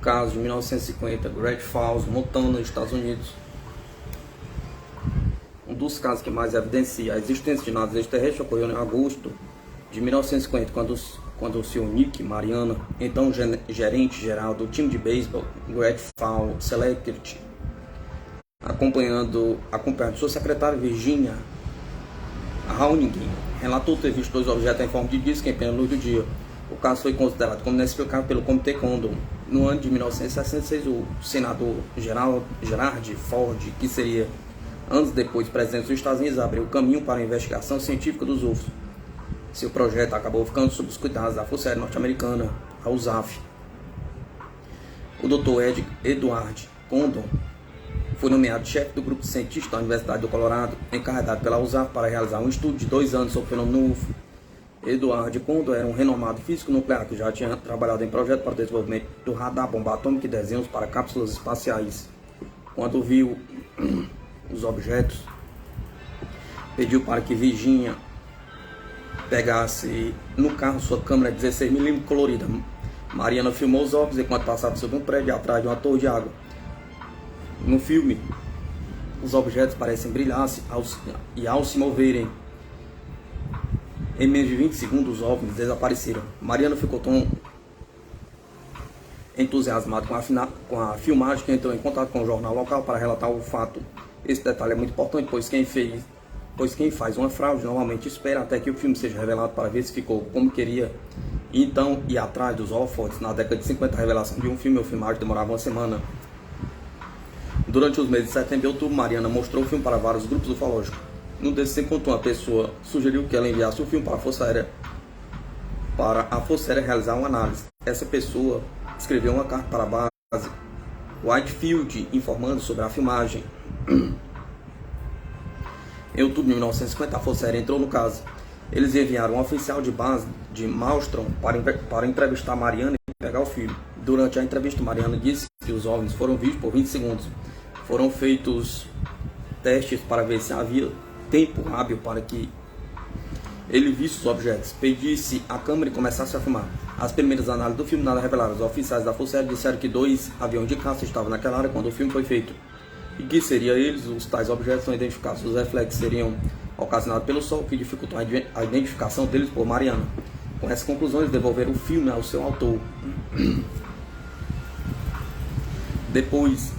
Caso de 1950, Great Falls, Montana, Estados Unidos. Um dos casos que mais evidencia a existência de naves extraterrestres ocorreu em agosto de 1950, quando o Sr. Nick Mariana, então gerente geral do time de beisebol Great Falls Select, acompanhando sua secretária Virginia Rauning, relatou ter visto dois objetos em forma de disco em plena luz do dia. O caso foi considerado como inexplicável pelo Comitê Condon. No ano de 1966, o senador Gerald Ford, que seria anos depois presidente dos Estados Unidos, abriu o caminho para a investigação científica dos UFOs. Seu projeto acabou ficando sob os cuidados da Força Aérea Norte-Americana, a USAF. O Dr. Edward Condon foi nomeado chefe do grupo de cientistas da Universidade do Colorado, encarregado pela USAF para realizar um estudo de 2 anos sobre o fenômeno UFO. Edward Condon era um renomado físico nuclear que já tinha trabalhado em projetos para o desenvolvimento do radar, bomba atômica e desenhos para cápsulas espaciais. Quando viu os objetos, pediu para que Virginia pegasse no carro sua câmera 16mm colorida. Mariana filmou os ovos enquanto passava sobre um prédio atrás de uma torre de água. No filme, os objetos parecem brilhar e ao se moverem, em menos de 20 segundos, os OVNIs desapareceram. Mariana ficou tão entusiasmado com a filmagem que entrou em contato com o jornal local para relatar o fato. Esse detalhe é muito importante, pois quem faz uma fraude normalmente espera até que o filme seja revelado para ver se ficou como queria. E então ir atrás dos holofotes. Na década de 50, a revelação de um filme ou filmagem demorava uma semana. Durante os meses de setembro e outubro, Mariana mostrou o filme para vários grupos ufológicos. Num desses encontros, uma pessoa sugeriu que ela enviasse o filme para a Força Aérea realizar uma análise. Essa pessoa escreveu uma carta para a base Whitefield informando sobre a filmagem. Em outubro de 1950, a Força Aérea entrou no caso. Eles enviaram um oficial de base de Malmstrom para entrevistar Mariana e pegar o filme. Durante a entrevista, Mariana disse que os OVNIs foram vistos por 20 segundos. Foram feitos testes para ver se havia tempo hábil para que ele visse os objetos, pedisse a câmera e começasse a filmar. As primeiras análises do filme nada revelaram. Os oficiais da Força Aérea disseram que 2 aviões de caça estavam naquela área quando o filme foi feito e que seria eles. Os tais objetos não identificados. Os reflexos seriam ocasionados pelo sol, que dificultou a identificação deles por Mariana. Com essas conclusões, devolveram o filme ao seu autor. Depois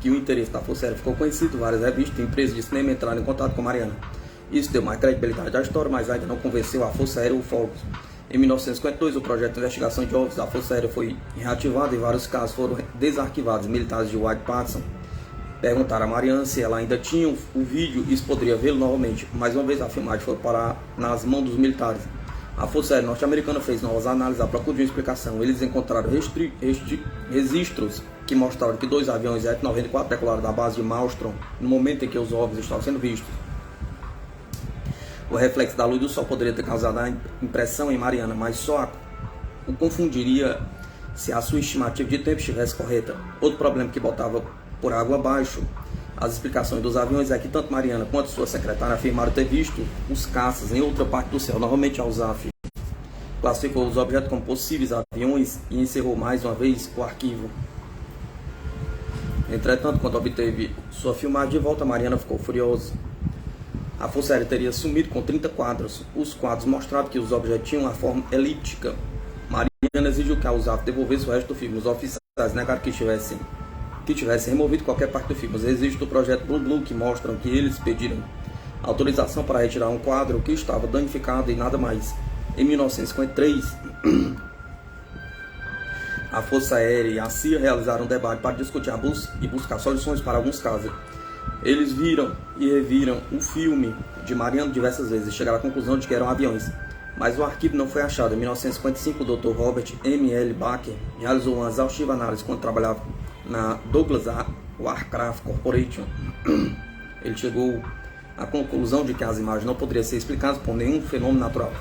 que o interesse da Força Aérea ficou conhecido, várias revistas e empresas de cinema entraram em contato com Mariana. Isso deu mais credibilidade à história, mas ainda não convenceu a Força Aérea ou ufólogos. Em 1952, o projeto de investigação de OVNIs da Força Aérea foi reativado e vários casos foram desarquivados. Militares de White Patterson perguntaram a Mariana se ela ainda tinha o vídeo e se poderia vê-lo novamente. Mais uma vez, a filmagem foi parar nas mãos dos militares. A Força Aérea Norte-Americana fez novas análises à procura de uma explicação. Eles encontraram registros que mostraram que 2 aviões F-94 decolaram da base de Malmstrom no momento em que os OVNIs estavam sendo vistos. O reflexo da luz do sol poderia ter causado a impressão em Mariana, mas só o confundiria se a sua estimativa de tempo estivesse correta. Outro problema que botava por água abaixo as explicações dos aviões é que tanto Mariana quanto sua secretária afirmaram ter visto os caças em outra parte do céu. Novamente, a USAF classificou os objetos como possíveis aviões e encerrou mais uma vez o arquivo. Entretanto, quando obteve sua filmagem de volta, Mariana ficou furiosa. A Força Aérea teria sumido com 30 quadros. Os quadros mostravam que os objetos tinham uma forma elíptica. Mariana exigiu que a USAF devolvesse o resto do filme. Os oficiais negaram que tivesse removido qualquer parte do filme. Os registros do projeto Blue Blue que mostram que eles pediram autorização para retirar um quadro que estava danificado e nada mais. Em 1953, a Força Aérea e a CIA realizaram um debate para discutir e buscar soluções para alguns casos. Eles viram e reviram o filme de Mariana diversas vezes e chegaram à conclusão de que eram aviões. Mas o arquivo não foi achado. Em 1955, o Dr. Robert M. L. Baker realizou uma exaustiva análise quando trabalhava na Douglas Aircraft Corporation. Ele chegou à conclusão de que as imagens não poderiam ser explicadas por nenhum fenômeno natural.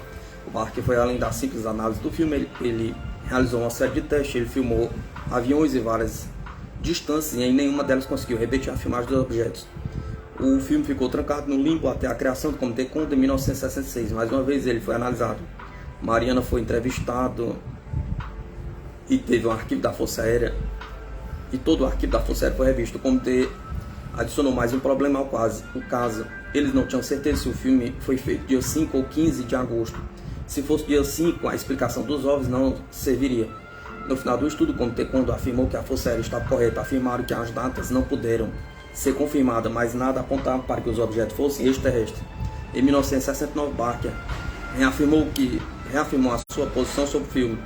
O Baker foi além da simples análise do filme. Ele realizou uma série de testes. Ele filmou aviões em várias distâncias e em nenhuma delas conseguiu repetir a filmagem dos objetos. O filme ficou trancado no limbo até a criação do Comitê Condon em 1966. Mais uma vez ele foi analisado. Mariana foi entrevistado e teve um arquivo da Força Aérea. E todo o arquivo da Força Aérea foi revisto. O comitê adicionou mais um problema ao caso. Eles não tinham certeza se o filme foi feito dia 5 ou 15 de agosto. Se fosse dia 5, a explicação dos ovos não serviria. No final do estudo, o Comitê Condon afirmou que a Força Aérea estava correta. Afirmaram que as datas não puderam ser confirmada, mas nada apontava para que os objetos fossem extraterrestres. Em 1969, Baker reafirmou a sua posição sobre o filme.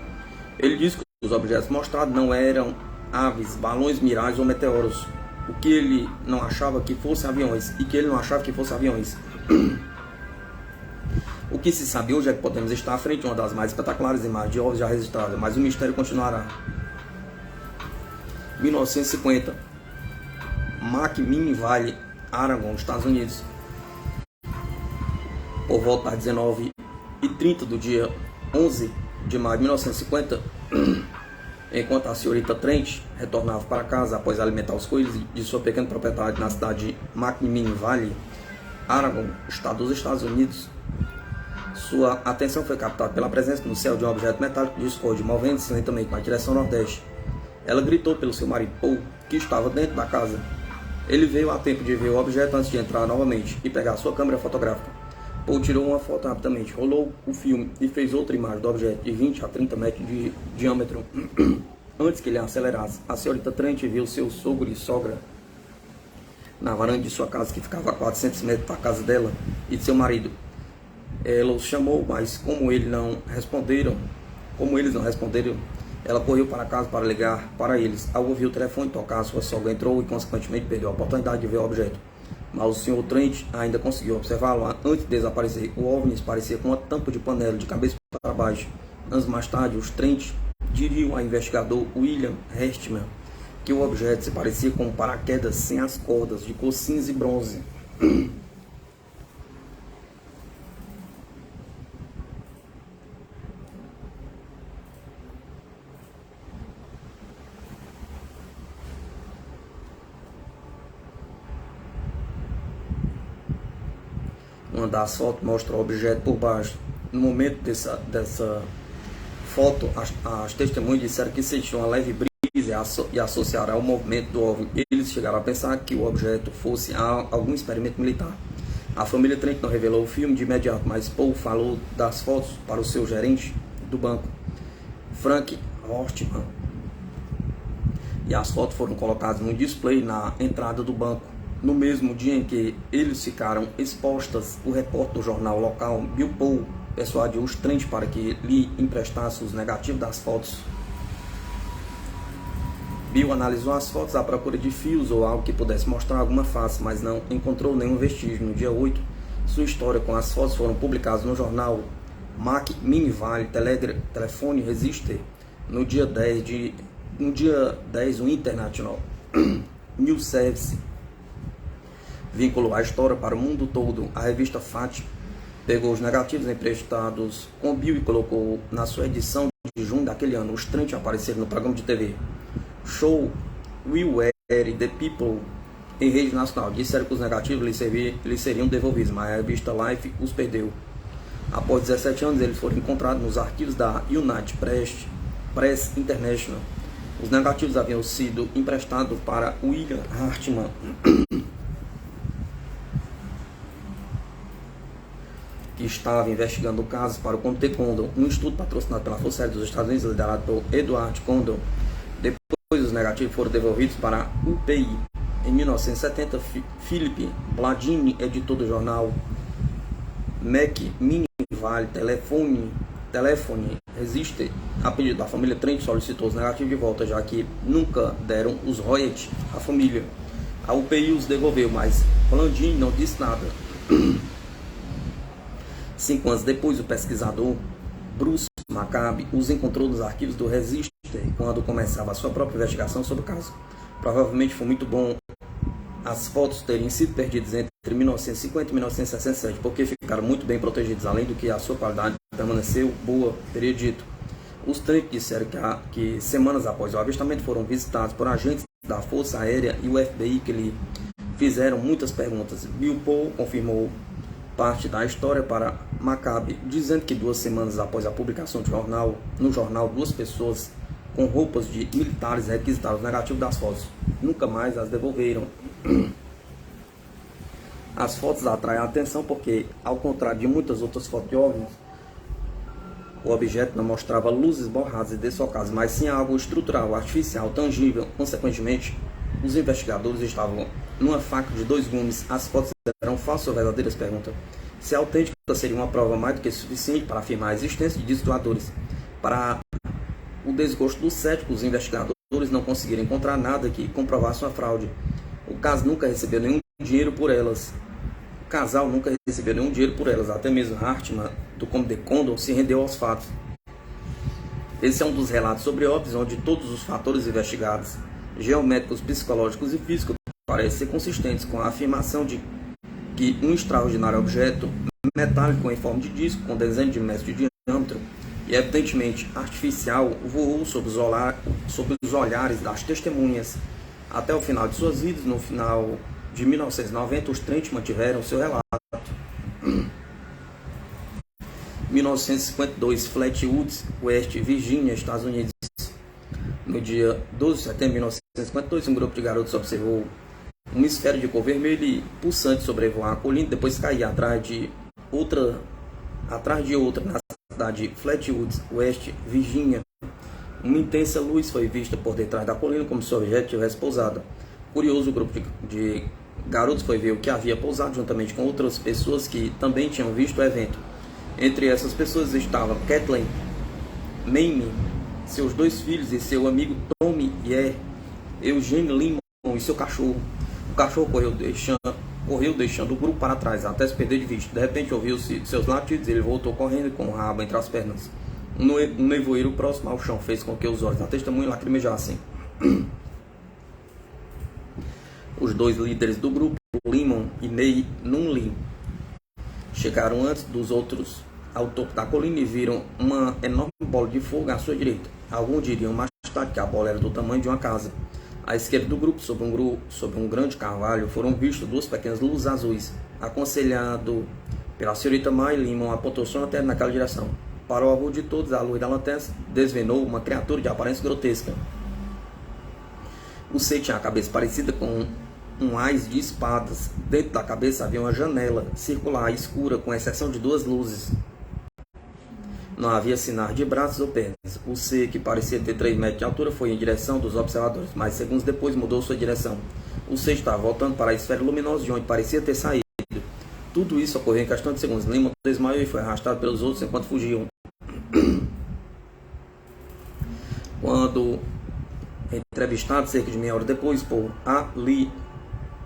Ele disse que os objetos mostrados não eram aves, balões mirais ou meteoros, o que ele não achava que fossem aviões, e que ele não achava que fossem aviões. O que se sabe hoje é que podemos estar à frente de uma das mais espetaculares imagens de ovos já registradas, mas o mistério continuará. 1950, McMinn Valley, Oregon, Estados Unidos. Por volta das 19h30 do dia 11 de maio de 1950, enquanto a senhorita Trent retornava para casa após alimentar os coelhos de sua pequena propriedade na cidade de McMinn Valley, Oregon, estado dos Estados Unidos, sua atenção foi captada pela presença no céu de um objeto metálico discorde, movendo-se lentamente na direção nordeste. Ela gritou pelo seu marido Paul, que estava dentro da casa. Ele veio a tempo de ver o objeto antes de entrar novamente e pegar sua câmera fotográfica. Paul tirou uma foto rapidamente, rolou o filme e fez outra imagem do objeto de 20 a 30 metros de diâmetro. Antes que ele acelerasse, a senhorita Trent viu seu sogro e sogra na varanda de sua casa, que ficava a 400 metros da casa dela e de seu marido. Ela os chamou, mas como eles não responderam, ela correu para casa para ligar para eles. Ao ouvir o telefone tocar, sua sogra entrou e consequentemente perdeu a oportunidade de ver o objeto. Mas o Sr. Trent ainda conseguiu observá-lo antes de desaparecer. O OVNI parecia com uma tampa de panela de cabeça para baixo. Anos mais tarde, os Trent diriam ao investigador William Hestman que o objeto se parecia com um paraquedas sem as cordas, de cor cinza e bronze. Uma das fotos mostra o objeto por baixo. No momento dessa foto, as testemunhas disseram que sentiram uma leve brisa e associaram ao movimento do OVNI. Eles chegaram a pensar que o objeto fosse algum experimento militar. A família Trent não revelou o filme de imediato, mas Paul falou das fotos para o seu gerente do banco, Frank Horstman. E as fotos foram colocadas no display na entrada do banco. No mesmo dia em que eles ficaram expostas, o repórter do jornal local, Bill Paul, persuadiu os Trent para que lhe emprestasse os negativos das fotos. Bill analisou as fotos à procura de fios ou algo que pudesse mostrar alguma face, mas não encontrou nenhum vestígio. No dia 8, sua história com as fotos foram publicadas no jornal McMinn Valley Telephone Register. No dia 10, o International News Service vinculou a história para o mundo todo. A revista FAT pegou os negativos emprestados com Bill e colocou na sua edição de junho daquele ano. Os Trent apareceram no programa de TV Show Will Were the People em rede nacional. Disseram que os negativos lhes seriam devolvidos, mas a revista Life os perdeu. Após 17 anos, eles foram encontrados nos arquivos da United Press International. Os negativos haviam sido emprestados para William Hartman, que estava investigando o caso para o Comitê Condon, um estudo patrocinado pela Força Aérea dos Estados Unidos, liderado por Edward Condon. Depois, os negativos foram devolvidos para a UPI. Em 1970, Philip Bladini, editor do jornal Mac Mini Vale Telefone Resiste, a pedido da família Trent, solicitou os negativos de volta, já que nunca deram os royalties à família. A UPI os devolveu, mas Blandini não disse nada. 5 anos depois, o pesquisador Bruce Maccabi os encontrou nos arquivos do Register quando começava a sua própria investigação sobre o caso. Provavelmente foi muito bom as fotos terem sido perdidas entre 1950 e 1967, porque ficaram muito bem protegidas, além do que a sua qualidade permaneceu boa, teria dito. Os Trent disseram que semanas após o avistamento foram visitados por agentes da Força Aérea e o FBI que lhe fizeram muitas perguntas. Bill Paul confirmou parte da história para Maccabi, dizendo que 2 semanas após a publicação no jornal, 2 pessoas com roupas de militares requisitaram o negativo das fotos. Nunca mais as devolveram. As fotos atraem a atenção porque, ao contrário de muitas outras fotos de OVNIs, o objeto não mostrava luzes borradas e desfocadas, mas sim algo estrutural, artificial, tangível. Consequentemente, os investigadores estavam numa faca de 2 gumes. As fotos eram falsas ou verdadeiras? Pergunta. Se autêntica, seria uma prova mais do que suficiente para afirmar a existência de discos voadores. Para o desgosto dos céticos, os investigadores não conseguiram encontrar nada que comprovasse uma fraude. O caso nunca recebeu nenhum dinheiro por elas. O casal nunca recebeu nenhum dinheiro por elas. Até mesmo Hartman, do Comitê Condon, se rendeu aos fatos. Esse é um dos relatos sobre OVNIs onde todos os fatores investigados, geométricos, psicológicos e físicos, parecem ser consistentes com a afirmação de que um extraordinário objeto metálico em forma de disco, com desenho de metro de diâmetro e evidentemente artificial, voou sob os olhares das testemunhas. Até o final de suas vidas, no final de 1990, os Trent mantiveram seu relato. 1952, Flatwood, West Virginia, Estados Unidos. No dia 12 de setembro de 1952, um grupo de garotos observou uma esfera de cor vermelha e pulsante sobrevoar a colina, depois cair atrás de outra na cidade de Flatwood, West Virginia. Uma intensa luz foi vista por detrás da colina, como se o objeto tivesse pousado. Curioso, o grupo de garotos foi ver o que havia pousado, juntamente com outras pessoas que também tinham visto o evento. Entre essas pessoas estavam Kathleen Mamie, seus 2 filhos e seu amigo Tommy e Eugene Limon e seu cachorro. O cachorro correu deixando o grupo para trás, até se perder de vista. De repente ouviu-se seus latidos e ele voltou correndo com o rabo entre as pernas. Um nevoeiro próximo ao chão fez com que os olhos da testemunha lacrimejassem. Os 2 líderes do grupo, Limon e Ney Nunley, chegaram antes dos outros ao topo da colina e viram uma enorme bola de fogo à sua direita. Alguns diriam mais tarde que a bola era do tamanho de uma casa. À esquerda do grupo, sob um grande carvalho, foram vistas 2 pequenas luzes azuis. Aconselhado pela senhorita May, Limon apontou sua lanterna naquela direção. Para o horror de todos, a luz da lanterna desvenou uma criatura de aparência grotesca. O ser tinha a cabeça parecida com um ás de espadas. Dentro da cabeça havia uma janela circular escura, com exceção de 2 luzes. Não havia sinais de braços ou pernas. O ser, que parecia ter 3 metros de altura, foi em direção dos observadores, mas segundos depois mudou sua direção. O ser estava voltando para a esfera luminosa de onde parecia ter saído. Tudo isso ocorreu em questão de segundos. Limon desmaiou e foi arrastado pelos outros enquanto fugiam. Quando entrevistado cerca de meia hora depois por A. Lee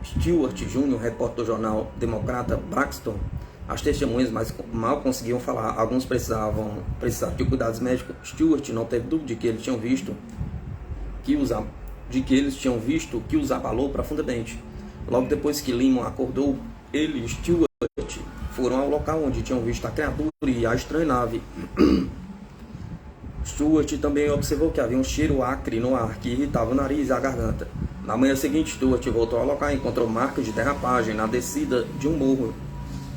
Stewart Jr., repórter do jornal democrata Braxton, as testemunhas mal conseguiam falar. Alguns precisavam de cuidados médicos. Stewart não teve dúvida de que eles tinham visto que os abalou profundamente. Logo depois que Limon acordou, ele e Stewart foram ao local onde tinham visto a criatura e a estranha nave. Stewart também observou que havia um cheiro acre no ar que irritava o nariz e a garganta. Na manhã seguinte, Stewart voltou ao local e encontrou marcas de derrapagem na descida de um morro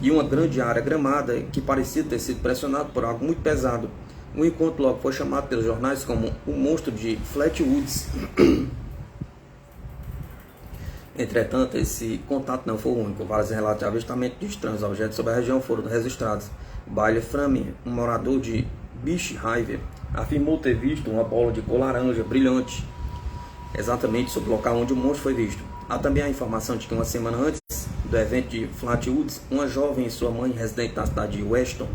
e uma grande área gramada que parecia ter sido pressionada por algo muito pesado. O encontro logo foi chamado pelos jornais como o monstro de Flatwoods. Entretanto, esse contato não foi o único. Vários relatos de avistamento de estranhos objetos sobre a região foram registrados. Bailey Framing, um morador de Beach River, afirmou ter visto uma bola de cor laranja brilhante exatamente sobre o local onde o monstro foi visto. Há também a informação de que uma semana antes do evento de Flatwoods, uma jovem e sua mãe, residente na cidade de Weston,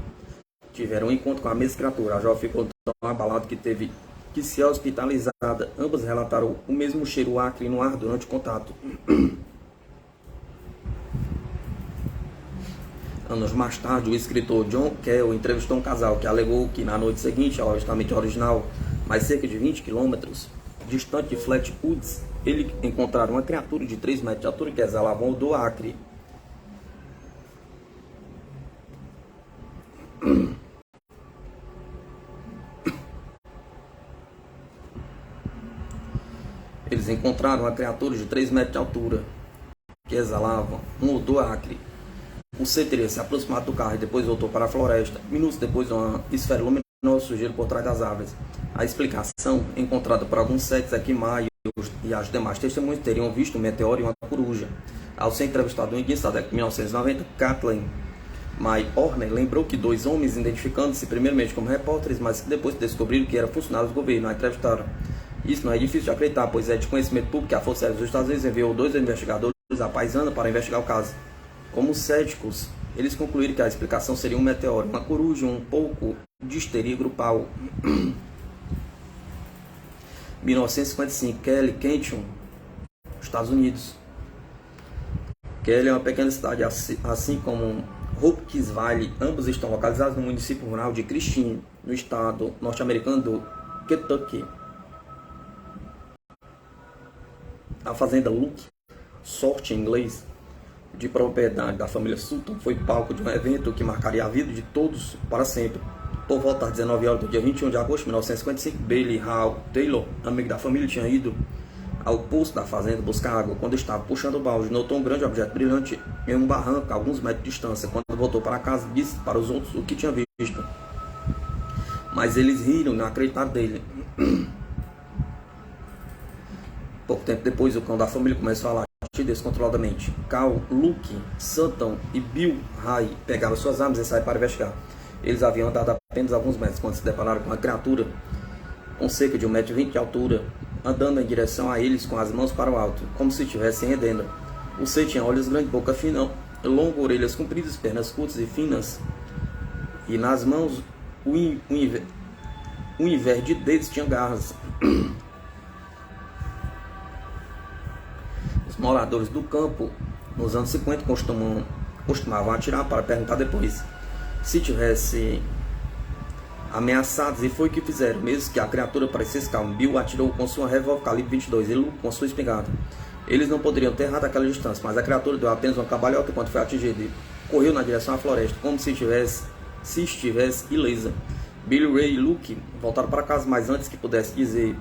tiveram um encontro com a mesma criatura. A jovem ficou tão abalada que teve que ser hospitalizada. Ambas relataram o mesmo cheiro acre no ar durante o contato. Anos mais tarde, o escritor John Kell entrevistou um casal que alegou que na noite seguinte ao avistamento original, mais cerca de 20 quilômetros distante de Flatwoods, eles encontraram uma criatura de 3 metros de altura que exalava um odor acre. Eles encontraram uma criatura de 3 metros de altura que exalava um odor acre. O ser teria se aproximado do carro e depois voltou para a floresta. Minutos depois, uma esfera luminosa surgiu por trás das árvores. A explicação encontrada por alguns sites é que Maio e as demais testemunhas teriam visto um meteoro e uma coruja. Ao ser entrevistado no início da década de 1990, Kathleen May Horner lembrou que 2 homens, identificando-se primeiramente como repórteres, mas que depois descobriram que eram funcionários do governo, a entrevistaram. Isso não é difícil de acreditar, pois é de conhecimento público que a Força Aérea dos Estados Unidos enviou 2 investigadores à paisana para investigar o caso. Como céticos, eles concluíram que a explicação seria um meteoro, uma coruja, um pouco de histeria grupal. 1955, Kelly, Kenton, Estados Unidos. Kelly é uma pequena cidade, assim como Hopkins Valley. Ambos estão localizados no município rural de Christine, no estado norte-americano do Kentucky. A fazenda Luke, sorte em inglês, de propriedade da família Sutton, foi palco de um evento que marcaria a vida de todos para sempre. Por volta das 19 horas do dia 21 de agosto de 1955, Bailey Hall Taylor, amigo da família, tinha ido ao poço da fazenda buscar água. Quando estava puxando o balde, notou um grande objeto brilhante em um barranco a alguns metros de distância. Quando voltou para casa, disse para os outros o que tinha visto. Mas eles riram e não acreditaram dele. Pouco tempo depois, o cão da família começou a latir descontroladamente. Cal, Luke, Sutton e Bill Ray pegaram suas armas e saíram para investigar. Eles haviam andado apenas alguns metros quando se depararam com uma criatura com cerca de 1,20 m de altura, andando em direção a eles com as mãos para o alto, como se estivessem rendendo. O ser tinha olhos grandes, boca fina, longa, orelhas compridas, pernas curtas e finas, e nas mãos o invés de dedos tinha garras. Os moradores do campo, nos anos 50, costumavam atirar para perguntar depois se tivesse ameaçados, e foi o que fizeram. Mesmo que a criatura parecesse calma, Bill atirou com sua revólver calibre 22 e Luke com sua espingarda. Eles não poderiam ter errado aquela distância, mas a criatura deu apenas uma cambalhota quando foi atingida e correu na direção à floresta, como se estivesse ilesa. Bill, Ray e Luke voltaram para casa, mas antes que pudesse dizer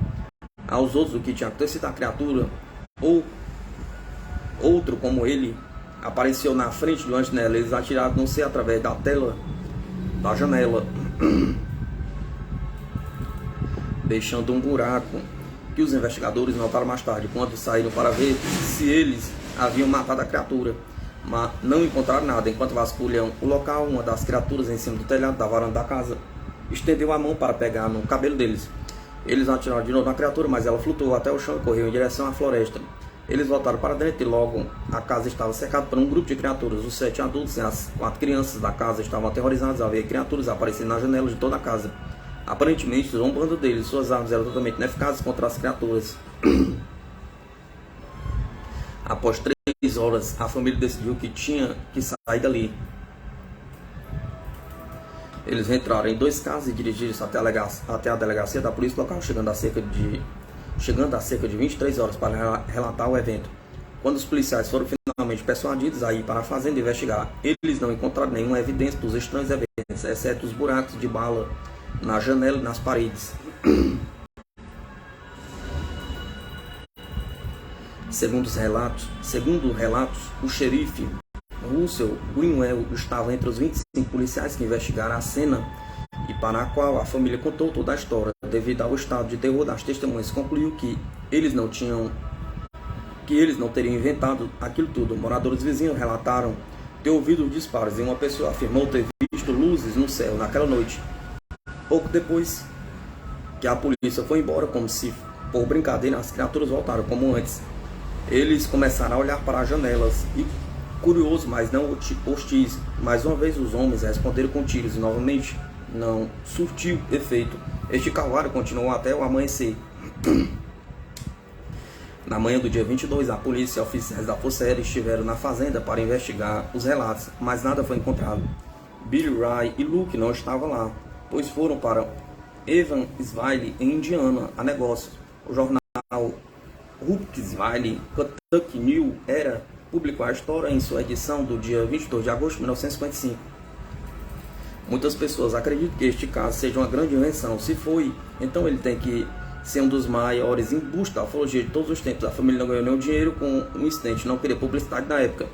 aos outros o que tinha acontecido, a criatura ou outro como ele apareceu na frente do antenela. Eles atiraram não sei através da tela da janela, deixando um buraco que os investigadores notaram mais tarde, quando saíram para ver se eles haviam matado a criatura, mas não encontraram nada. Enquanto vasculham o local, uma das criaturas em cima do telhado da varanda da casa estendeu a mão para pegar no cabelo deles. Eles atiraram de novo na criatura, mas ela flutuou até o chão e correu em direção à floresta. Eles voltaram para dentro e logo a casa estava cercada por um grupo de criaturas. Os 7 adultos e as 4 crianças da casa estavam aterrorizados ao ver criaturas aparecendo nas janelas de toda a casa, aparentemente zombando deles. Suas armas eram totalmente ineficazes contra as criaturas. Após 3 horas, a família decidiu que tinha que sair dali. Eles entraram em 2 carros e dirigiram-se até a delegacia da polícia local, chegando a cerca de 23 horas para relatar o evento. Quando os policiais foram finalmente persuadidos a ir para a fazenda investigar, eles não encontraram nenhuma evidência dos estranhos eventos, exceto os buracos de bala na janela e nas paredes. Segundo relatos, o xerife Russell Greenwell estava entre os 25 policiais que investigaram a cena e para a qual a família contou toda a história. Devido ao estado de terror das testemunhas, concluiu que eles não teriam inventado aquilo tudo. Moradores vizinhos relataram ter ouvido os disparos e uma pessoa afirmou ter visto luzes no céu naquela noite. Pouco depois que a polícia foi embora, como se por brincadeira, as criaturas voltaram como antes. Eles começaram a olhar para as janelas e, curioso, mas não hostis, mais uma vez os homens responderam com tiros e novamente não surtiu efeito. Este calvário continuou até o amanhecer. Na manhã do dia 22, a polícia e oficiais da Força Aérea estiveram na fazenda para investigar os relatos, mas nada foi encontrado. Billy Ray e Luke não estavam lá, pois foram para Evansville, em Indiana, a negócios. O jornal Hawkinsville Kentucky New Era publicou a história em sua edição do dia 22 de agosto de 1955. Muitas pessoas acreditam que este caso seja uma grande invenção. Se foi, então ele tem que ser um dos maiores embustes da ufologia de todos os tempos. A família não ganhou nenhum dinheiro com um incidente, não queria publicidade na época.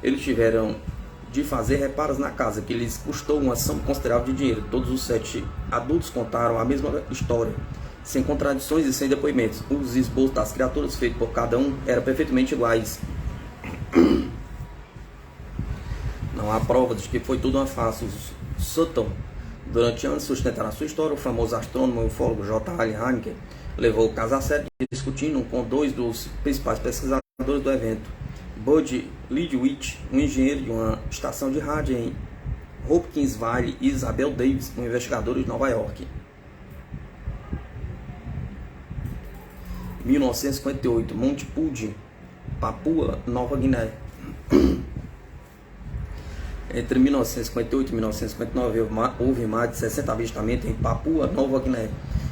Eles tiveram de fazer reparos na casa, que lhes custou uma soma considerável de dinheiro. Todos os 7 adultos contaram a mesma história, sem contradições e sem depoimentos. Os esboços das criaturas feitos por cada um eram perfeitamente iguais. Não há provas de que foi tudo uma farsa. Sutton, durante anos, sustentaram a sua história. O famoso astrônomo e ufólogo J.L. Haneke levou o caso a sério, discutindo com 2 dos principais pesquisadores do evento, Bud Lidwich, um engenheiro de uma estação de rádio em Hopkinsville, e Isabel Davis, um investigador de Nova York. 1958, Monte Pudgy, Papua Nova Guiné. Entre 1958 e 1959 houve mais de 60 avistamentos em Papua Nova Guiné,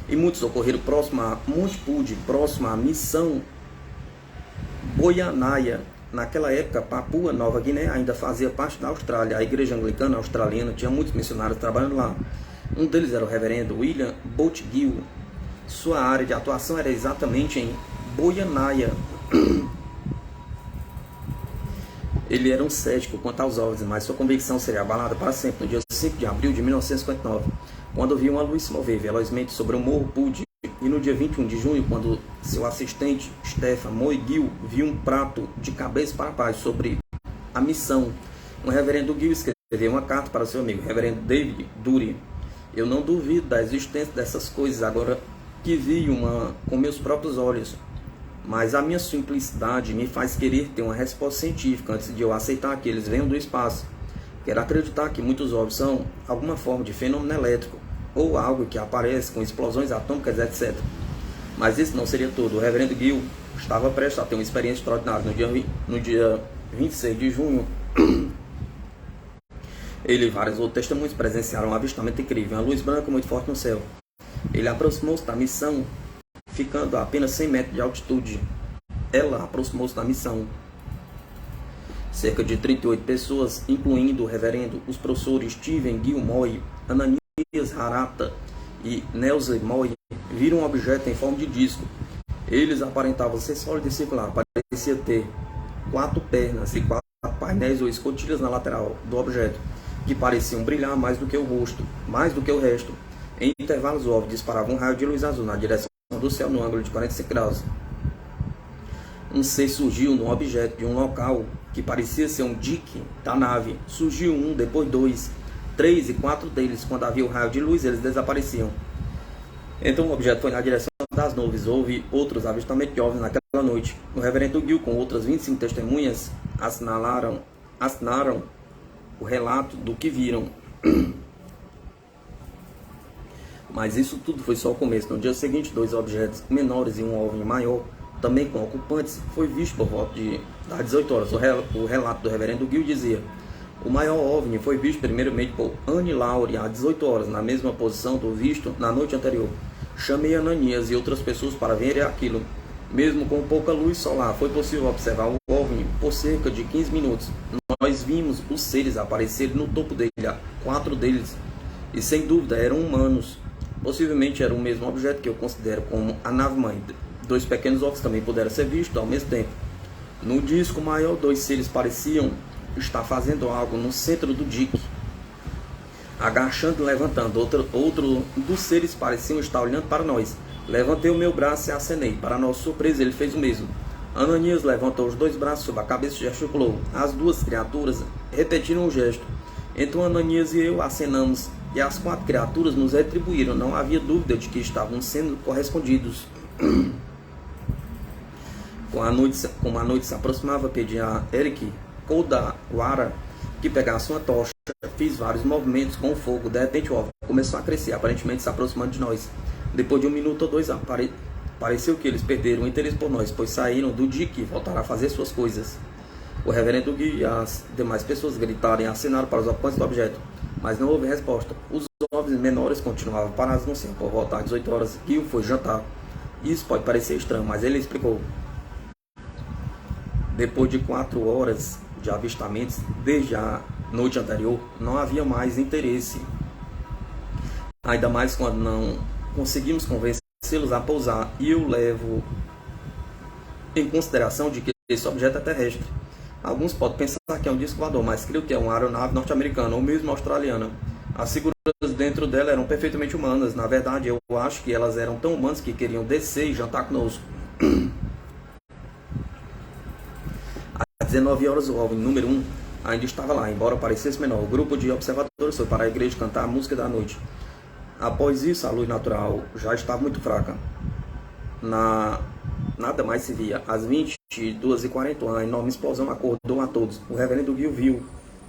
e muitos ocorreram próximo a Monte Pudgy, próximo à missão Boianaia. Naquela época, Papua Nova Guiné ainda fazia parte da Austrália. A igreja anglicana australiana tinha muitos missionários trabalhando lá. Um deles era o reverendo William Boutgill. Sua área de atuação era exatamente em Boianaia. Ele era um cético quanto aos OVNIs, mas sua convicção seria abalada para sempre no dia 5 de abril de 1959, quando viu uma luz se mover velozmente sobre o Morro Pudgy, e no dia 21 de junho, quando seu assistente Stephen Moygill viu um prato de cabeça para baixo sobre a missão. O reverendo Gill escreveu uma carta para seu amigo, reverendo David Dury. Eu não duvido da existência dessas coisas agora que vi uma com meus próprios olhos, mas a minha simplicidade me faz querer ter uma resposta científica antes de eu aceitar que eles venham do espaço. Quero acreditar que muitos OVNIs são alguma forma de fenômeno elétrico, ou algo que aparece com explosões atômicas, etc. Mas isso não seria tudo. O reverendo Gill estava prestes a ter uma experiência extraordinária. No dia 26 de junho, ele e vários outros testemunhos presenciaram um avistamento incrível, uma luz branca muito forte no céu. Ele aproximou-se da missão, ficando a apenas 100 metros de altitude. Ela aproximou-se da missão. Cerca de 38 pessoas, incluindo o reverendo, os professores Steven Gilmoy, Ananias Harata e Nelson Moy, viram um objeto em forma de disco. Eles aparentavam ser sólido e circular, parecia ter 4 pernas e 4 painéis ou escotilhas na lateral do objeto, que pareciam brilhar mais do que o rosto, mais do que o resto. Em intervalos, o OVNI disparava um raio de luz azul na direção do céu no ângulo de 45 graus. Um ser surgiu no objeto de um local que parecia ser um dique da nave. Surgiu um, depois 2, 3 e 4 deles. Quando havia o raio de luz, eles desapareciam. Então o objeto foi na direção das nuvens. Houve outros avistamentos de OVNIs naquela noite. O reverendo Gill, com outras 25 testemunhas, assinaram o relato do que viram. Mas isso tudo foi só o começo. No dia seguinte, 2 objetos menores e um OVNI maior, também com ocupantes, foi visto por volta das 18 horas. O relato do reverendo Gill dizia: o maior OVNI foi visto primeiramente por Annie Laurie às 18 horas, na mesma posição do visto na noite anterior. Chamei Ananias e outras pessoas para verem aquilo. Mesmo com pouca luz solar, foi possível observar o OVNI por cerca de 15 minutos. Nós vimos os seres aparecerem no topo dele, 4 deles, e sem dúvida eram humanos. Possivelmente era o mesmo objeto que eu considero como a nave-mãe. 2 pequenos ovos também puderam ser vistos ao mesmo tempo. No disco maior, 2 seres pareciam estar fazendo algo no centro do dique, agachando e levantando. Outro dos seres pareciam estar olhando para nós. Levantei o meu braço e acenei. Para nossa surpresa, ele fez o mesmo. Ananias levantou os 2 braços sobre a cabeça e gesticulou. As 2 criaturas repetiram o gesto. Então Ananias e eu acenamos, e as 4 criaturas nos retribuíram. Não havia dúvida de que estavam sendo correspondidos. Como a noite se aproximava, pedi a Eric Kodawara que pegasse uma tocha. Fiz vários movimentos com o fogo. De repente o OVNI começou a crescer, aparentemente se aproximando de nós. Depois de 1 minuto ou 2, pareceu que eles perderam o interesse por nós, pois saíram do dique e voltaram a fazer suas coisas. O reverendo Gui e as demais pessoas gritaram e acenaram para os ocupantes do objeto, mas não houve resposta. Os OVNIs menores continuavam parados no céu. Por volta às 18 horas, Gil foi jantar. Isso pode parecer estranho, mas ele explicou. Depois de 4 horas de avistamentos, desde a noite anterior, não havia mais interesse. Ainda mais quando não conseguimos convencê-los a pousar. E eu levo em consideração de que esse objeto é terrestre. Alguns podem pensar que é um disco voador, mas creio que é uma aeronave norte-americana ou mesmo australiana. As figuras dentro dela eram perfeitamente humanas. Na verdade, eu acho que elas eram tão humanas que queriam descer e jantar conosco. Às 19 horas, o OVNI número 1 ainda estava lá, embora parecesse menor. O grupo de observadores foi para a igreja cantar a música da noite. Após isso, a luz natural já estava muito fraca. Nada mais se via. Às 22h40, uma enorme explosão acordou a todos. O reverendo Gil viu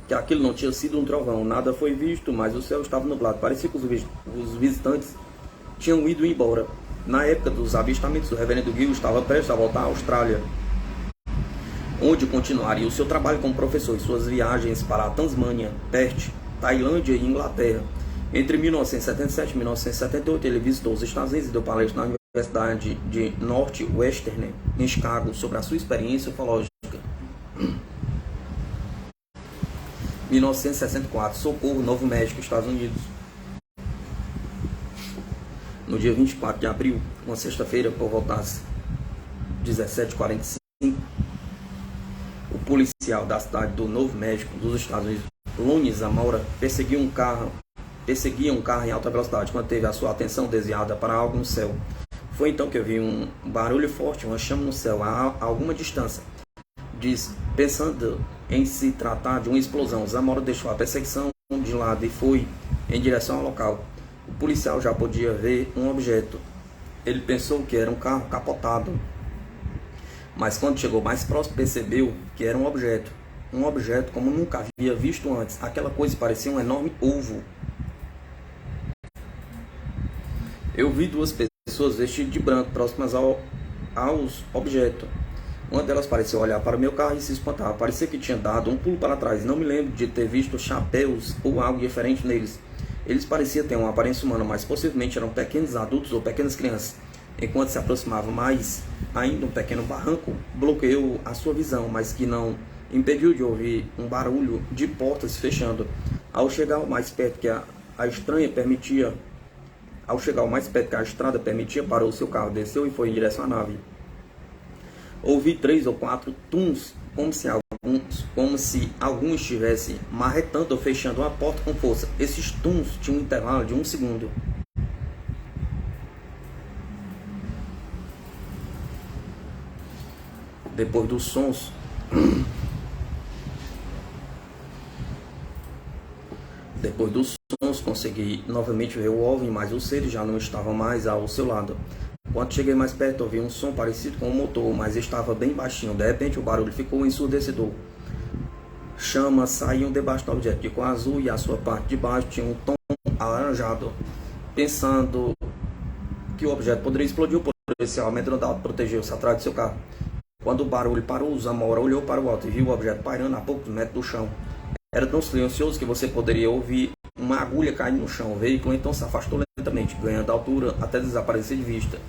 que aquilo não tinha sido um trovão. Nada foi visto, mas o céu estava nublado. Parecia que os visitantes tinham ido embora. Na época dos avistamentos, o reverendo Gil estava prestes a voltar à Austrália, onde continuaria o seu trabalho como professor e suas viagens para a Tasmânia, Perth, Tailândia e Inglaterra. Entre 1977 e 1978, ele visitou os Estados Unidos e deu palestra na Universidade de Northwestern, em Chicago, sobre a sua experiência ufológica. 1964, Socorro, Novo México, Estados Unidos. No dia 24 de abril, uma sexta-feira, por volta às 17h45, o policial da cidade do Novo México, dos Estados Unidos, Lone Zamora, perseguia um carro em alta velocidade, quando teve a sua atenção desviada para algo no céu. Foi então que eu vi um barulho forte, uma chama no céu, a alguma distância. Diz, pensando em se tratar de uma explosão, Zamora deixou a perseguição de lado e foi em direção ao local. O policial já podia ver um objeto. Ele pensou que era um carro capotado, mas quando chegou mais próximo percebeu que era um objeto como nunca havia visto antes. Aquela coisa parecia um enorme ovo. Eu vi 2 pessoas vestidas de branco próximas aos objetos. Uma delas pareceu olhar para o meu carro e se espantar. Parecia que tinha dado um pulo para trás. Não me lembro de ter visto chapéus ou algo diferente neles. Eles pareciam ter uma aparência humana, mas possivelmente eram pequenos adultos ou pequenas crianças. Enquanto se aproximava mais, ainda um pequeno barranco bloqueou a sua visão, mas que não impediu de ouvir um barulho de portas se fechando. Ao chegar o mais perto que a estrada permitia, parou seu carro, desceu e foi em direção à nave. Ouvi 3 ou 4 tuns, como se algum estivesse marretando ou fechando uma porta com força. Esses tuns tinham um intervalo de 1 segundo. Depois dos sons, consegui novamente ver o OVNI, mas os seres já não estavam mais ao seu lado. Quando cheguei mais perto, ouvi um som parecido com um motor, mas estava bem baixinho. De repente, o barulho ficou ensurdecedor. Chamas saíam debaixo do objeto de cor azul e a sua parte de baixo tinha um tom alaranjado. Pensando que o objeto poderia explodir, o policial amedrontado protegeu-se atrás do seu carro. Quando o barulho parou, Zamora olhou para o alto e viu o objeto pairando a poucos metros do chão. Era tão silencioso que você poderia ouvir uma agulha caindo no chão. O veículo então se afastou lentamente, ganhando altura até desaparecer de vista.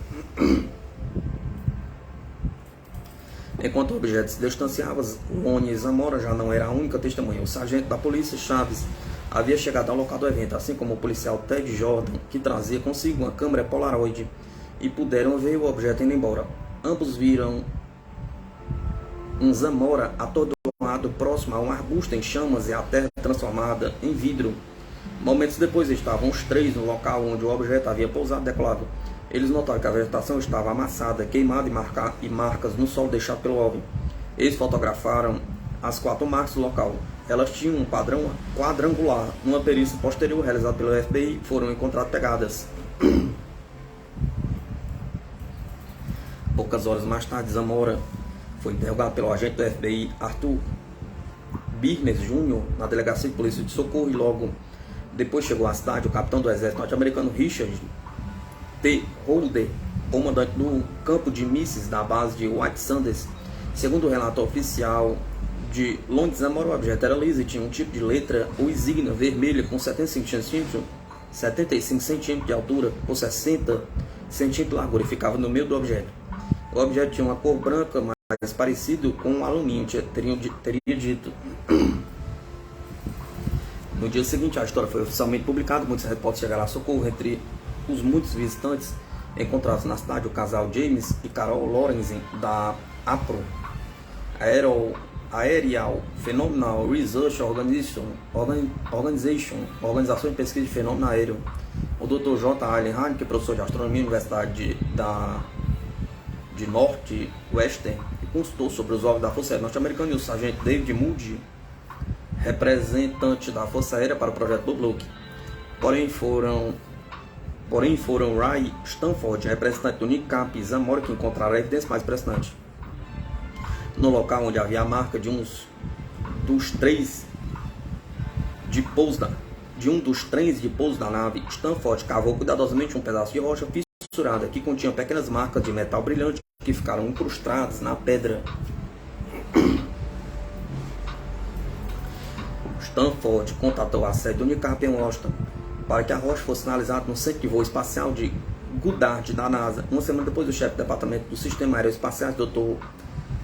Enquanto o objeto se distanciava, Lone Zamora já não era a única testemunha. O sargento da polícia, Chaves, havia chegado ao local do evento, assim como o policial Ted Jordan, que trazia consigo uma câmera Polaroid, e puderam ver o objeto indo embora. Ambos viram um Zamora atordoado próximo a um arbusto em chamas e a terra transformada em vidro. Momentos depois estavam os 3 no local onde o objeto havia pousado e decolado. Eles notaram que a vegetação estava amassada, queimada e marcas no solo deixado pelo OVNI. Eles fotografaram as 4 marcas do local. Elas tinham um padrão quadrangular. Numa perícia posterior realizada pelo FBI, foram encontradas pegadas. Poucas horas mais tarde, Zamora Foi interrogado pelo agente do FBI Arthur Birnes Jr. na delegacia de polícia de Socorro e logo depois chegou à cidade o capitão do exército norte-americano Richard T. Holder, comandante do campo de mísseis da base de White Sands. Segundo o relato oficial de Long Zamora, o objeto era liso e tinha um tipo de letra ou insígnia vermelha com 75 centímetros de altura ou 60 centímetros de largura e ficava no meio do objeto. O objeto tinha uma cor branca, mais parecido com um alumínio, teria dito. No dia seguinte, a história foi oficialmente publicada. Muitos repórteres chegaram a Socorro. Entre os muitos visitantes encontrados na cidade o casal James e Carol Lorenzen da APRO, Aerial Phenomenal Research Organização de Pesquisa de Fenômeno Aéreo. O Dr. J. Allen Hahn, que é professor de astronomia na Universidade de Northwestern, e consultou sobre os órgãos da Força Aérea Norte-Americana, e o sargento David Moody, representante da Força Aérea para o projeto Blue Book. Porém foram Ray Stanford, representante do NICAP, e Zamora que encontraram a evidência mais impressionante. No local onde havia a marca de um dos trens de pouso da nave, Stanford cavou cuidadosamente um pedaço de rocha fissurada que continha pequenas marcas de metal brilhante que ficaram incrustadas na pedra. Stanford contatou a sede do NICAP em Washington para que a rocha fosse analisada no Centro de Voo Espacial de Goddard da NASA. Uma semana depois, o chefe do Departamento do Sistema Aeroespacial, Dr.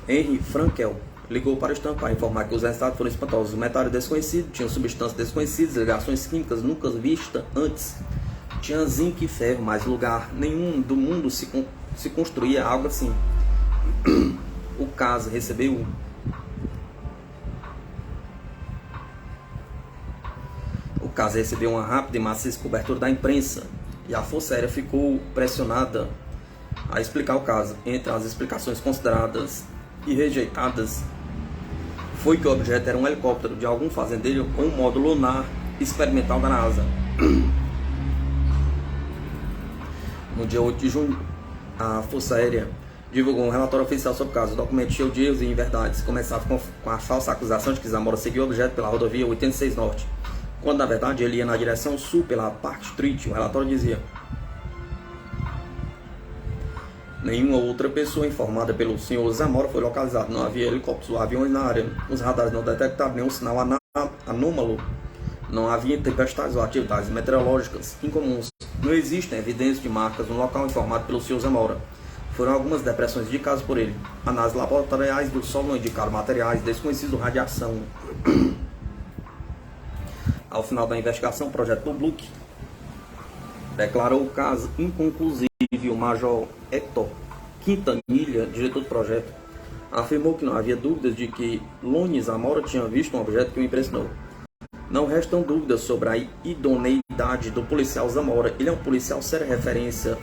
Henry Frankel, ligou para Stanford para informar que os resultados foram espantosos. O metal era desconhecido, tinha substâncias desconhecidas, ligações químicas nunca vistas antes. Tinha zinco e ferro, mas lugar nenhum do mundo se construía algo assim. O caso recebeu uma rápida e maciça cobertura da imprensa e a Força Aérea ficou pressionada a explicar o caso. Entre as explicações consideradas e rejeitadas foi que o objeto era um helicóptero de algum fazendeiro ou um módulo lunar experimental da NASA. No dia 8 de junho, a Força Aérea divulgou um relatório oficial sobre o caso. O documento cheio de erros e inverdades começava com a falsa acusação de que Zamora seguiu o objeto pela rodovia 86 Norte, quando na verdade ele ia na direção sul pela Park Street. O relatório dizia: nenhuma outra pessoa informada pelo Sr. Zamora foi localizada. Não havia helicópteros ou aviões na área. Os radares não detectaram nenhum sinal anômalo. Não havia tempestades ou atividades meteorológicas incomuns. Não existem evidências de marcas no local informado pelo Sr. Zamora. Foram algumas depressões indicadas por ele. Análises laboratoriais do solo não indicaram materiais desconhecidos de radiação. Ao final da investigação, o projeto Blue Book declarou o caso inconclusivo. O Major Hector Quintanilha, diretor do projeto, afirmou que não havia dúvidas de que Long Zamora tinha visto um objeto que o impressionou. Não restam dúvidas sobre a idoneidade do policial Zamora. Ele é um policial séria referência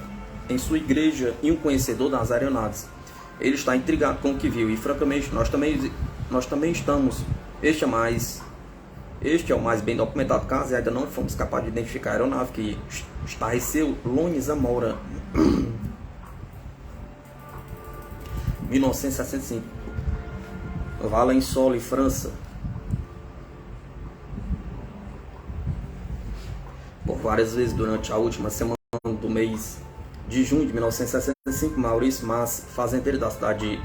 em sua igreja e um conhecedor das aeronaves. Ele está intrigado com o que viu e, francamente, nós também estamos. Este é o mais bem documentado caso e ainda não fomos capazes de identificar a aeronave que estarreceu Long Zamora. 1965. Valensole, França. Por várias vezes durante a última semana do mês de junho de 1965, Maurice Mas, fazendeiro da cidade de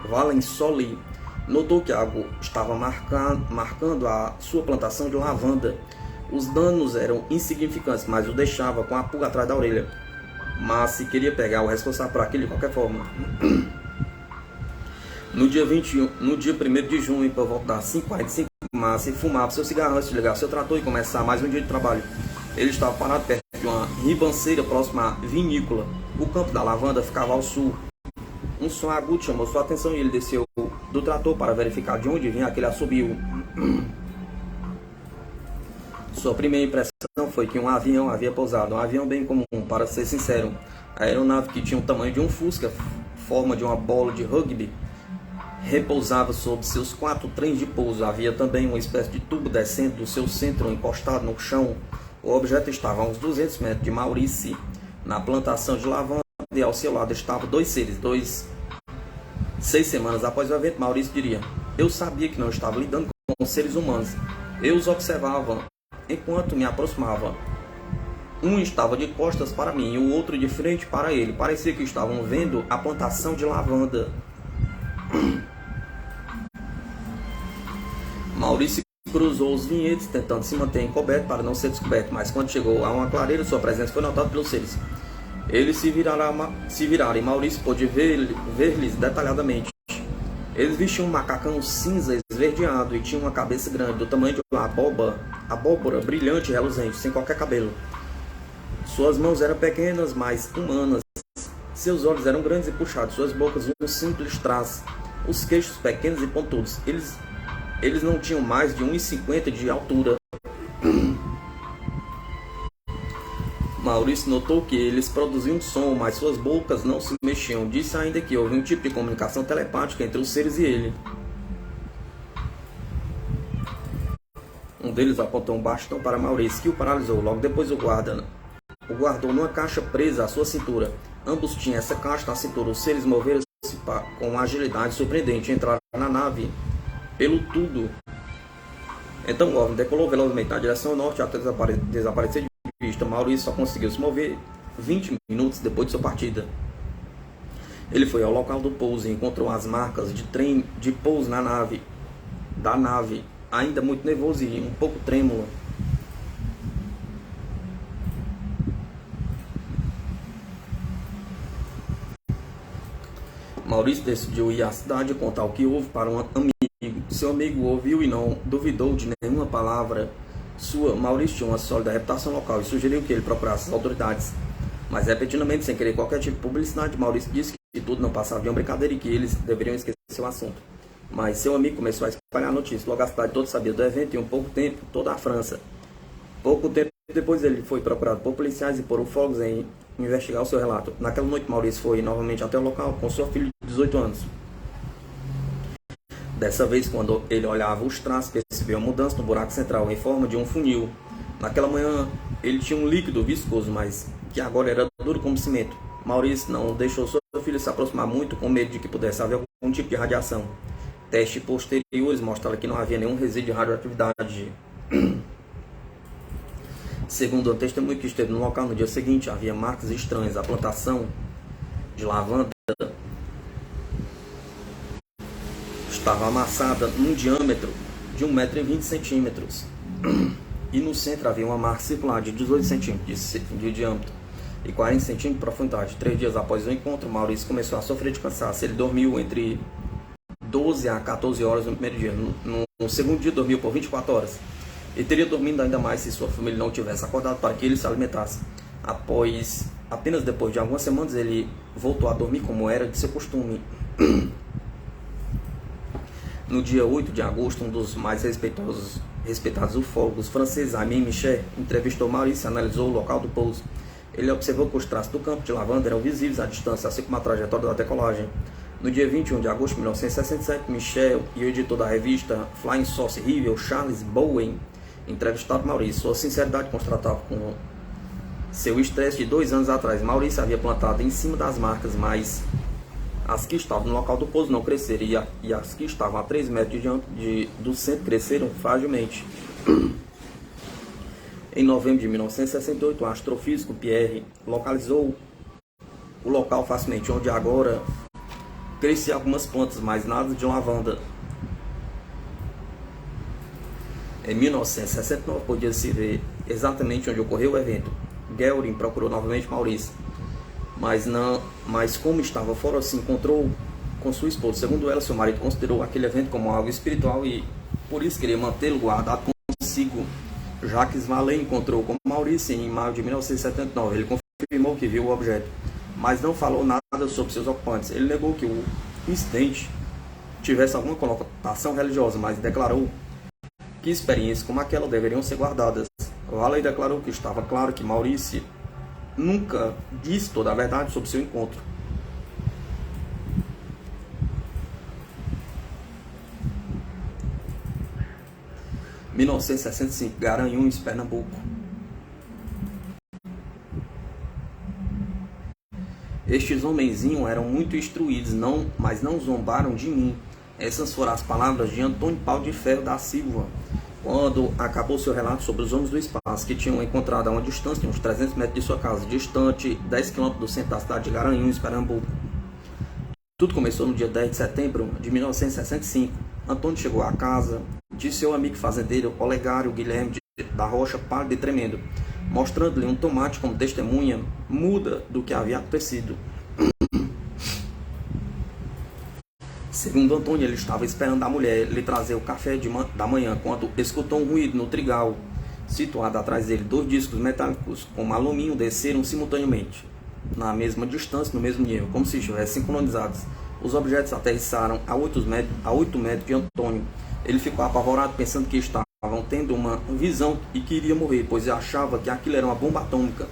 Valensole, notou que algo estava marcando a sua plantação de lavanda. Os danos eram insignificantes, mas o deixava com a pulga atrás da orelha. Mas se queria pegar o responsável por aquilo de qualquer forma. No dia 1º de junho, por volta das 5h45, Márcio fumava seu cigarro antes de ligar seu trator e começar mais um dia de trabalho. Ele estava parado perto de uma ribanceira próxima à vinícola. O campo da lavanda ficava ao sul. Um som agudo chamou sua atenção e ele desceu do trator para verificar de onde vinha aquele assobio. Sua primeira impressão foi que um avião havia pousado. Um avião bem comum, para ser sincero. A aeronave, que tinha o tamanho de um Fusca, forma de uma bola de rugby, repousava sobre seus 4 trens de pouso. Havia também uma espécie de tubo descendo do seu centro, encostado no chão. O objeto estava a uns 200 metros de Maurice, na plantação de lavanda, e ao seu lado estavam 2 seres, 2 6 semanas após o evento, Maurício diria: eu sabia que não estava lidando com seres humanos. Eu os observava enquanto me aproximava. Um estava de costas para mim e o outro de frente para ele. Parecia que estavam vendo a plantação de lavanda. Maurício cruzou os vinhedos, tentando se manter encoberto para não ser descoberto, mas quando chegou a uma clareira, sua presença foi notada pelos seres. Eles se viraram e Maurício pôde ver-lhes detalhadamente. Eles vestiam um macacão cinza esverdeado e tinham uma cabeça grande, do tamanho de uma abóbora brilhante e reluzente, sem qualquer cabelo. Suas mãos eram pequenas, mas humanas. Seus olhos eram grandes e puxados, suas bocas um simples traço, os queixos pequenos e pontudos. Eles não tinham mais de 1,50 de altura. Maurício notou que eles produziam som, mas suas bocas não se mexiam. Disse ainda que houve um tipo de comunicação telepática entre os seres e ele. Um deles apontou um bastão para Maurício, que o paralisou. Logo depois o guardou numa caixa presa à sua cintura. Ambos tinham essa caixa na cintura. Os seres moveram-se com uma agilidade surpreendente. Entraram na nave pelo tudo. Então o OVNI decolou velozmente na direção norte até desaparecer de vista. Maurício só conseguiu se mover 20 minutos depois de sua partida. Ele foi ao local do pouso e encontrou as marcas de trem de pouso da nave, ainda muito nervoso e um pouco trêmulo. Maurício decidiu ir à cidade e contar o que houve para um amigo. Seu amigo ouviu e não duvidou de nenhuma palavra sua. Maurício tinha uma sólida reputação local e sugeriu que ele procurasse as autoridades. Mas repetidamente, sem querer qualquer tipo de publicidade, Maurício disse que tudo não passava de uma brincadeira e que eles deveriam esquecer o assunto. Mas seu amigo começou a espalhar notícias. Logo a cidade toda sabia do evento e em pouco tempo toda a França. Pouco tempo depois ele foi procurado por policiais e por ufólogos em investigar o seu relato. Naquela noite, Maurício foi novamente até o local com sua filha de 18 anos. Dessa vez, quando ele olhava os traços, percebeu uma mudança no buraco central em forma de um funil. Naquela manhã, ele tinha um líquido viscoso, mas que agora era duro como cimento. Maurício não deixou sua filha se aproximar muito, com medo de que pudesse haver algum tipo de radiação. Testes posteriores mostraram que não havia nenhum resíduo de radioatividade. Segundo o testemunho que esteve no local no dia seguinte, havia marcas estranhas. A plantação de lavanda estava amassada num diâmetro de 1,20 m e no centro havia uma marca circular de 18 centímetros de diâmetro e 40 centímetros de profundidade. 3 dias após o encontro, Maurício começou a sofrer de cansaço. Ele dormiu entre 12 a 14 horas no primeiro dia. No segundo dia, dormiu por 24 horas. E teria dormido ainda mais se sua família não tivesse acordado para que ele se alimentasse. Apenas depois de algumas semanas, ele voltou a dormir como era de seu costume. No dia 8 de agosto, um dos mais respeitados ufólogos franceses, Aimé Michel, entrevistou Maurício e analisou o local do pouso. Ele observou que os traços do campo de lavanda eram visíveis à distância, assim como a trajetória da decolagem. No dia 21 de agosto de 1967, Michel e o editor da revista Flying Saucer Review, Charles Bowen, entrevistaram Maurício. Sua sinceridade contrastava com seu estresse de 2 anos atrás. Maurício havia plantado em cima das marcas, mas as que estavam no local do pouso não cresceram e as que estavam a 3 metros do centro cresceram fragilmente. Em novembro de 1968, o astrofísico Pierre localizou o local facilmente, onde agora cresciam algumas plantas, mas nada de lavanda. Em 1969, podia-se ver exatamente onde ocorreu o evento. Guerin procurou novamente Maurício, mas como estava fora, se encontrou com sua esposa. Segundo ela, seu marido considerou aquele evento como algo espiritual e por isso queria mantê-lo guardado consigo. Jacques Vallée encontrou com Maurício em maio de 1979. Ele confirmou que viu o objeto, mas não falou nada sobre seus ocupantes. Ele negou que o incidente tivesse alguma conotação religiosa, mas declarou que experiências como aquela deveriam ser guardadas. Vallée declarou que estava claro que Maurício nunca disse toda a verdade sobre seu encontro. Em 1965, Garanhuns, Pernambuco. Estes homenzinhos eram muito instruídos, mas não zombaram de mim. Essas foram as palavras de Antônio Paulo de Ferro da Silva, quando acabou seu relato sobre os homens do espaço, que tinham encontrado a uma distância de uns 300 metros de sua casa, distante 10 quilômetros do centro da cidade de Garanhuns, Pernambuco. Tudo começou no dia 10 de setembro de 1965. Antônio chegou à casa de seu amigo fazendeiro Olegário Guilherme da Rocha, pálido e tremendo, mostrando-lhe um tomate como testemunha muda do que havia acontecido. Segundo Antônio, ele estava esperando a mulher lhe trazer o café da manhã, quando escutou um ruído no trigal. Situado atrás dele, 2 discos metálicos com alumínio desceram simultaneamente, na mesma distância, no mesmo nível, como se estivessem sincronizados. Os objetos aterrissaram a 8 metros de Antônio. Ele ficou apavorado, pensando que estavam tendo uma visão e que iria morrer, pois achava que aquilo era uma bomba atômica.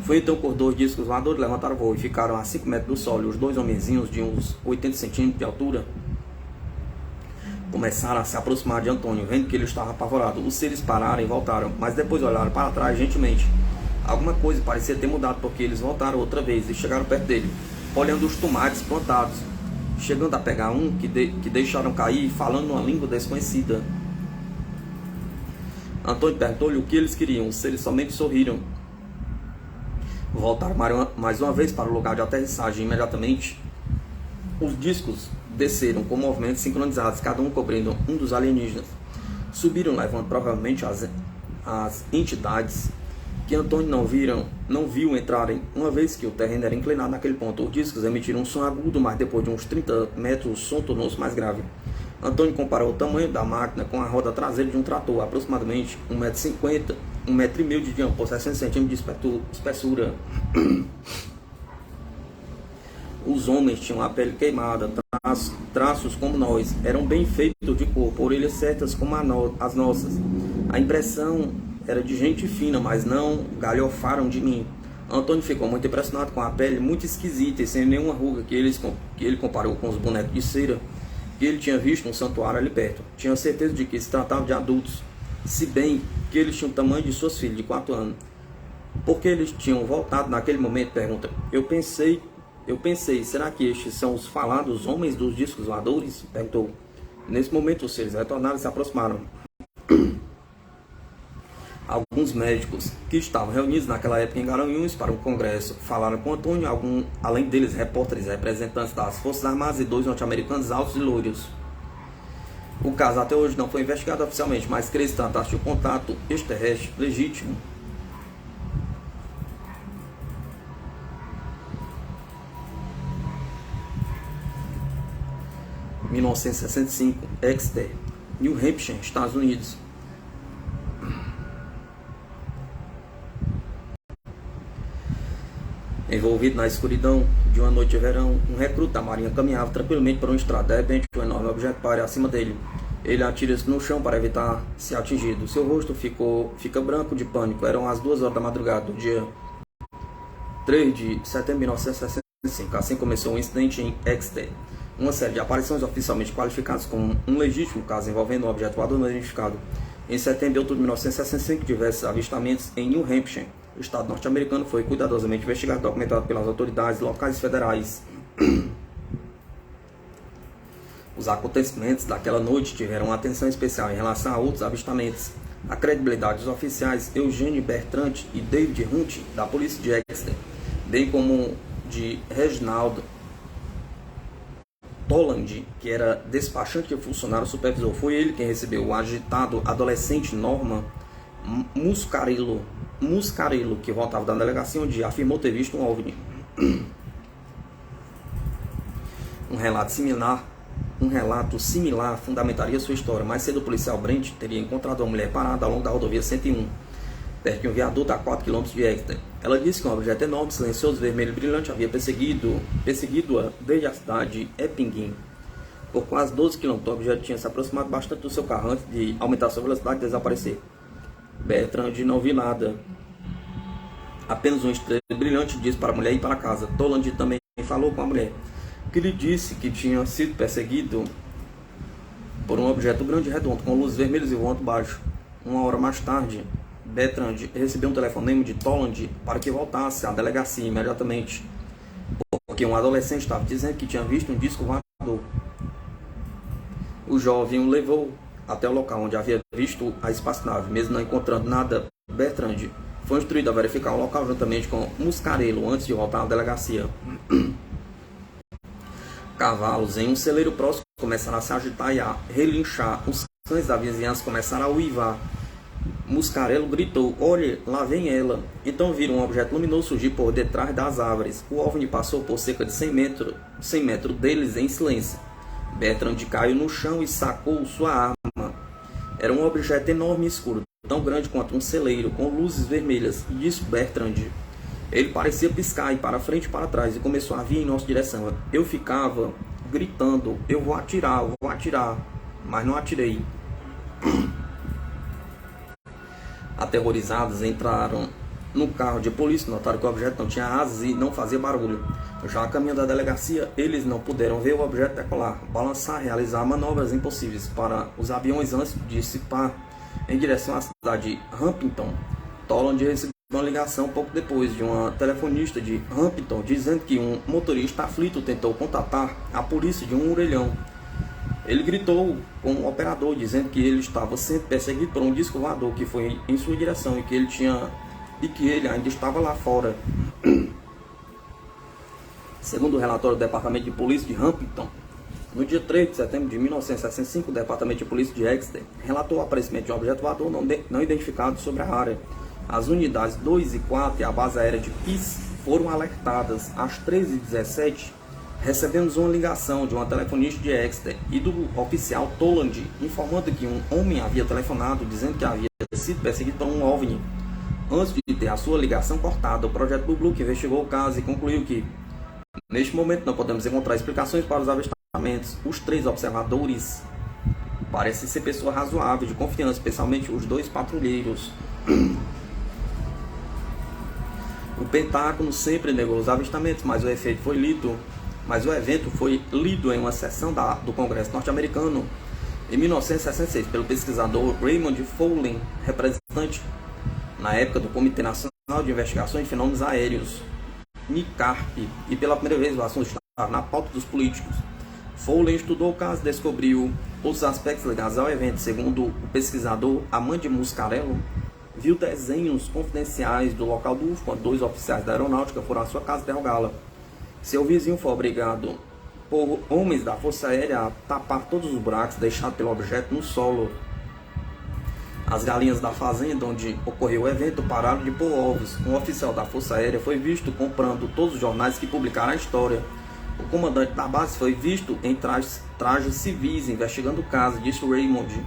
Foi então que os 2 discos voadores levantaram voo e ficaram a 5 metros do solo, e os 2 homenzinhos de uns 80 centímetros de altura começaram a se aproximar de Antônio, vendo que ele estava apavorado. Os seres pararam e voltaram, mas depois olharam para trás gentilmente. Alguma coisa parecia ter mudado, porque eles voltaram outra vez e chegaram perto dele, olhando os tomates plantados, chegando a pegar um que deixaram cair, falando uma língua desconhecida. Antônio perguntou-lhe o que eles queriam. Os seres somente sorriram. Voltaram mais uma vez para o lugar de aterrissagem. Imediatamente, os discos desceram com movimentos sincronizados, cada um cobrindo um dos alienígenas. Subiram, levando provavelmente as entidades que Antônio não viu entrarem, uma vez que o terreno era inclinado naquele ponto. Os discos emitiram um som agudo, mas depois de uns 30 metros o som tornou-se mais grave. Antônio comparou o tamanho da máquina com a roda traseira de um trator, aproximadamente 1,50 m, 1,5 m de diâmetro por 60 centímetros de espessura. Os homens tinham a pele queimada, traços como nós, eram bem feitos de corpo, orelhas certas como as nossas. A impressão era de gente fina, mas não galhofaram de mim. Antônio ficou muito impressionado com a pele muito esquisita e sem nenhuma ruga, que ele comparou com os bonecos de cera que ele tinha visto no santuário ali perto. Tinha certeza de que se tratava de adultos, se bem que eles tinham o tamanho de suas filhas de 4 anos. Por que eles tinham voltado naquele momento? Pergunta. Eu pensei, será que estes são os falados homens dos discos voadores? Perguntou. Nesse momento os seres retornaram e se aproximaram. Alguns médicos que estavam reunidos naquela época em Garanhuns para um congresso falaram com Antônio, além deles repórteres, representantes das Forças Armadas e 2 norte-americanos altos e loiros. O caso até hoje não foi investigado oficialmente, mas crê-se tratasse de um contato extraterrestre legítimo. Em 1965, Exeter, New Hampshire, Estados Unidos. Envolvido na escuridão de uma noite de verão, um recruta da marinha caminhava tranquilamente por uma estrada. De repente, um enorme objeto para acima dele. Ele atira-se no chão para evitar ser atingido. Seu rosto fica branco de pânico. Eram as 2 horas da madrugada do dia 3 de setembro de 1965. Assim começou um incidente em Exeter. Uma série de aparições oficialmente qualificadas como um legítimo caso envolvendo um objeto voador não identificado. Em setembro e outubro de 1965, diversos avistamentos em New Hampshire. O estado norte-americano foi cuidadosamente investigado e documentado pelas autoridades locais e federais. Os acontecimentos daquela noite tiveram uma atenção especial em relação a outros avistamentos. A credibilidade dos oficiais Eugênio Bertrand e David Hunt, da polícia de Exeter, bem como de Reginald Toland, que era despachante e funcionário supervisor. Foi ele quem recebeu o agitado adolescente Norman Muscarello, que voltava da delegacia onde afirmou ter visto um OVNI. Um relato similar fundamentaria sua história. Mais cedo o policial Brent teria encontrado uma mulher parada ao longo da rodovia 101, perto de um viaduto a 4 km de Exeter. Ela disse que um objeto enorme, silencioso, vermelho e brilhante havia perseguido-a desde a cidade de Epping. Por quase 12 km, o objeto tinha se aproximado bastante do seu carro antes de aumentar sua velocidade e desaparecer. Bertrand não viu nada. Apenas uma estrela brilhante disse para a mulher ir para casa. Toland também falou com a mulher, que lhe disse que tinha sido perseguido por um objeto grande e redondo, com luzes vermelhas e voando baixo. Uma hora mais tarde, Bertrand recebeu um telefonema de Toland para que voltasse à delegacia imediatamente. porque um adolescente estava dizendo que tinha visto um disco voador. O jovem o levou até o local onde havia visto a espaçonave. Mesmo não encontrando nada, Bertrand foi instruído a verificar o local juntamente com Muscarello antes de voltar à delegacia. Cavalos em um celeiro próximo começaram a se agitar e a relinchar. Os cães da vizinhança começaram a uivar. Muscarello gritou: "Olhe, lá vem ela!" Então viram um objeto luminoso surgir por detrás das árvores. O OVNI passou por cerca de 100 metros deles em silêncio. Bertrand caiu no chão e sacou sua arma. Era um objeto enorme e escuro, tão grande quanto um celeiro, com luzes vermelhas, e disse Bertrand. Ele parecia piscar e para frente e para trás, e começou a vir em nossa direção. Eu ficava gritando: eu vou atirar, mas não atirei. Aterrorizados, entraram no carro de polícia, notaram que o objeto não tinha asas e não fazia barulho. Já a caminho da delegacia, eles não puderam ver o objeto decolar, balançar, realizar manobras impossíveis para os aviões antes de dissipar em direção à cidade de Hampton. Toland recebeu uma ligação pouco depois de uma telefonista de Hampton dizendo que um motorista aflito tentou contatar a polícia de um orelhão. Ele gritou com o operador dizendo que ele estava sendo perseguido por um disco voador que foi em sua direção e que ele ainda estava lá fora. Segundo o relatório do Departamento de Polícia de Hampton, no dia 3 de setembro de 1965, o Departamento de Polícia de Exeter relatou o aparecimento de um objeto voador não identificado sobre a área. As unidades 2 e 4 e a base aérea de Peace foram alertadas. Às 13h17, recebemos uma ligação de uma telefonista de Exeter e do oficial Toland, informando que um homem havia telefonado dizendo que havia sido perseguido por um OVNI. Antes de ter a sua ligação cortada, o Projeto Blue Book investigou o caso e concluiu que, neste momento, não podemos encontrar explicações para os avistamentos. Os 3 observadores parecem ser pessoas razoáveis, de confiança, especialmente os 2 patrulheiros. O Pentágono sempre negou os avistamentos, mas o evento foi lido em uma sessão do Congresso norte-americano em 1966 pelo pesquisador Raymond Fowler, representante na época do Comitê Nacional de Investigações de Fenômenos Aéreos, NICARP, e pela primeira vez o assunto estava na pauta dos políticos. Fowler estudou o caso e descobriu outros aspectos ligados ao evento. Segundo o pesquisador Amand Muscarello, viu desenhos confidenciais do local do UFO quando 2 oficiais da aeronáutica foram à sua casa interrogá-la. Seu vizinho foi obrigado por homens da Força Aérea a tapar todos os buracos deixados pelo objeto no solo. As galinhas da fazenda onde ocorreu o evento pararam de pôr ovos. Um oficial da Força Aérea foi visto comprando todos os jornais que publicaram a história. O comandante da base foi visto em trajes civis investigando o caso, disse Raymond.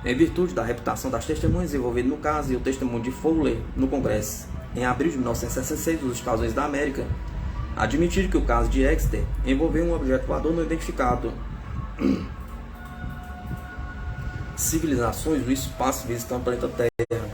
Em virtude da reputação das testemunhas envolvidas no caso e o testemunho de Fowler no Congresso, em abril de 1966, os Estados Unidos da América admitiram que o caso de Exeter envolveu um objeto voador não identificado. Civilizações do espaço visitando o planeta Terra.